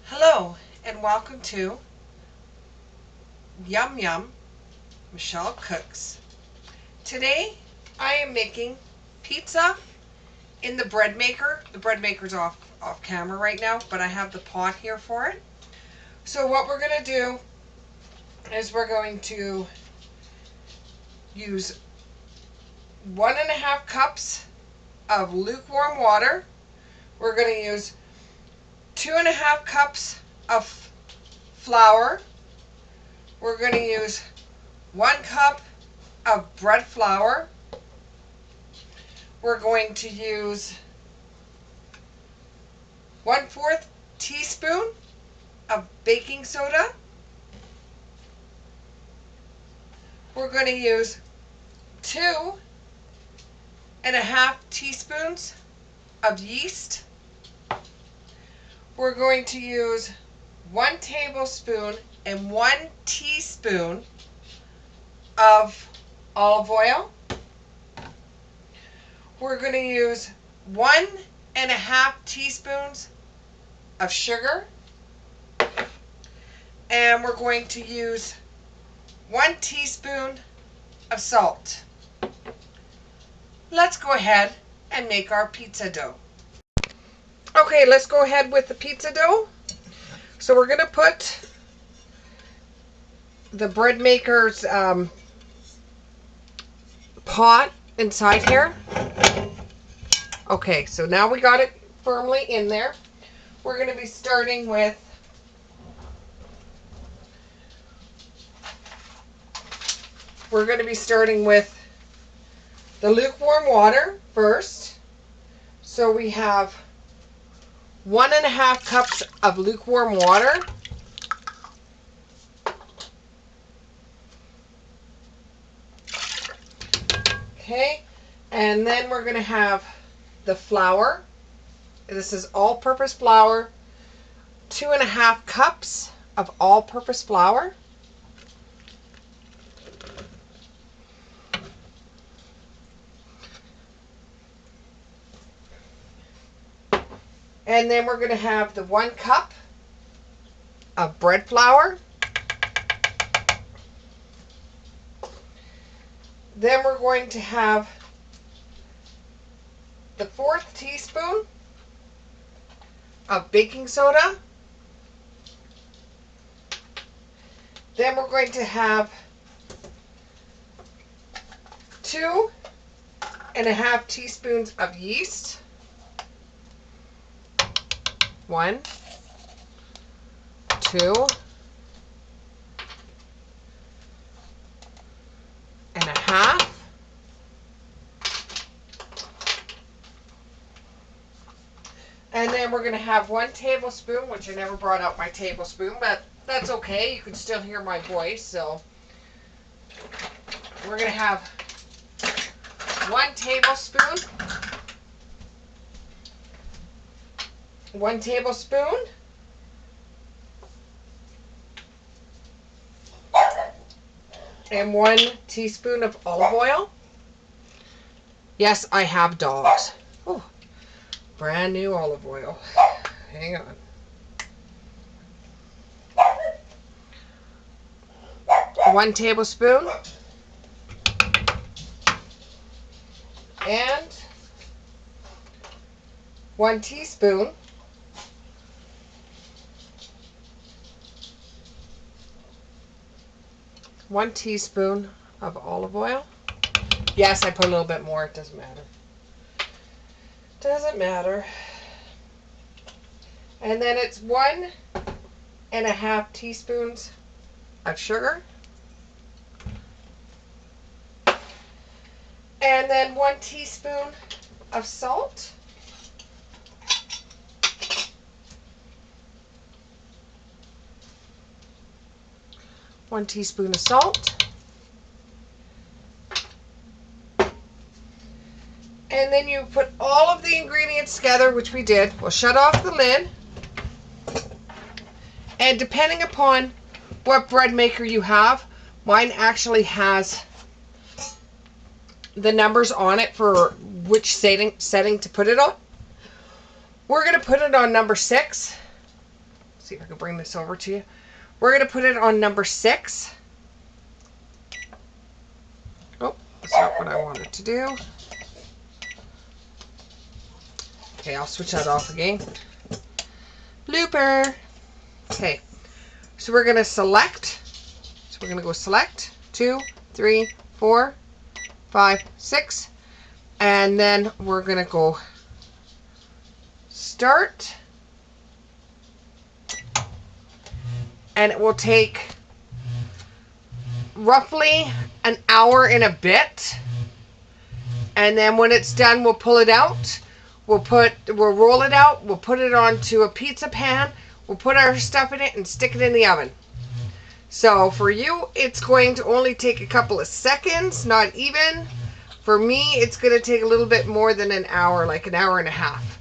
Hello and welcome to Yum Yum Michele Cooks. Today I am making pizza in the bread maker. The bread maker's off camera right now, but I have the pot here for it. So what we're going to do is we're going to use 1.5 cups of lukewarm water. We're going to use 2.5 cups of flour. We're going to use 1 cup of bread flour. We're going to use 1/4 teaspoon of baking soda. We're going to use 2.5 teaspoons of yeast. We're going to use 1 tablespoon and 1 teaspoon of olive oil. We're going to use 1.5 teaspoons of sugar. And we're going to use 1 teaspoon of salt. Let's go ahead and make our pizza dough. Okay, let's go ahead with the pizza dough. So we're going to put the bread maker's pot inside here. Okay, so now we got it firmly in there. We're going to be starting with the lukewarm water first. So we have 1.5 cups of lukewarm water. Okay, and then we're going to have the flour. This is all-purpose flour. 2.5 cups of all-purpose flour. And then we're going to have the 1 cup of bread flour. Then we're going to have the 1/4 teaspoon of baking soda. Then we're going to have 2.5 teaspoons of yeast. 1, 2.5. And then we're going to have 1 tablespoon, which I never brought out my tablespoon, but that's okay. You can still hear my voice. So we're going to have 1 tablespoon. 1 tablespoon. And 1 teaspoon of olive oil. Yes, I have dogs. Oh, brand new olive oil. Hang on. 1 tablespoon. And 1 teaspoon. One teaspoon of olive oil. Yes, I put a little bit more. It doesn't matter. Doesn't matter. And then it's 1.5 teaspoons of sugar. And then 1 teaspoon of salt. One teaspoon of salt. And then you put all of the ingredients together, which we did. We'll shut off the lid. And depending upon what bread maker you have, mine actually has the numbers on it for which setting to put it on. We're going to put it on number 6. see if I can bring this over to you. We're going to put it on number 6. Oh, that's not what I wanted to do. Okay, I'll switch that off again. Blooper. Okay, so we're going to select. So we're going to go select 2, 3, 4, 5, 6. And then we're going to go start. And it will take roughly an hour and a bit. And then when it's done, we'll pull it out. We'll roll it out. We'll put it onto a pizza pan. We'll put our stuff in it and stick it in the oven. So for you, it's going to only take a couple of seconds, not even. For me, it's going to take a little bit more than an hour, like an hour and a half.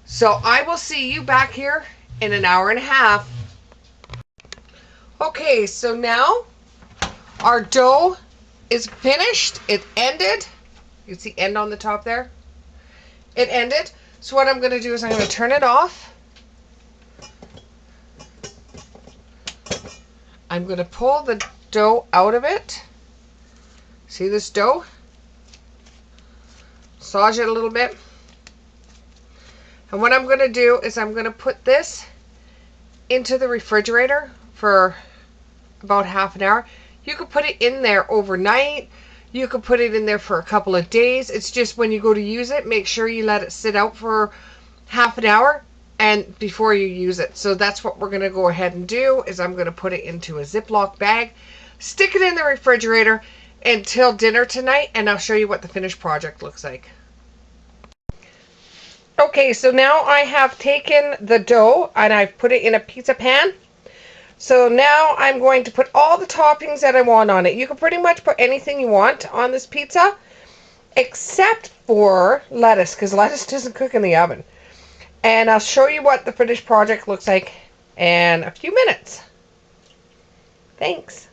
So I will see you back here in an hour and a half. Okay, so now our dough is finished. It ended. You can see end on the top there. It ended. So what I'm going to do is I'm going to turn it off. I'm going to pull the dough out of it. See this dough? Massage it a little bit. And what I'm going to do is I'm going to put this into the refrigerator for about half an hour. You could put it in there overnight. You could put it in there for a couple of days. It's just when you go to use it, make sure you let it sit out for half an hour and before you use it. So that's what we're going to go ahead and do is I'm going to put it into a Ziploc bag, stick it in the refrigerator until dinner tonight, and I'll show you what the finished project looks like. Okay, so now I have taken the dough and I've put it in a pizza pan. So now I'm going to put all the toppings that I want on it. You can pretty much put anything you want on this pizza except for lettuce, because lettuce doesn't cook in the oven. And I'll show you what the finished project looks like in a few minutes. Thanks.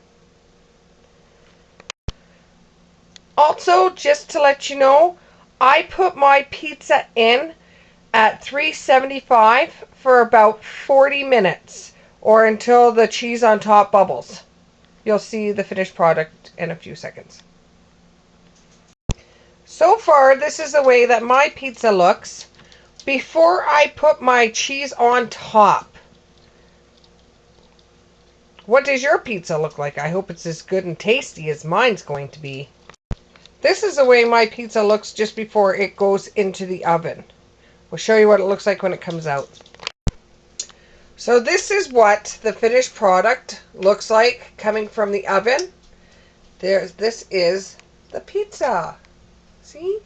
Also, just to let you know, I put my pizza in at 375 for about 40 minutes. Or until the cheese on top bubbles. You'll see the finished product in a few seconds. So far, this is the way that my pizza looks before I put my cheese on top. What does your pizza look like? I hope it's as good and tasty as mine's going to be. This is the way my pizza looks just before it goes into the oven. We'll show you what it looks like when it comes out. So this is what the finished product looks like coming from the oven. This is the pizza. See?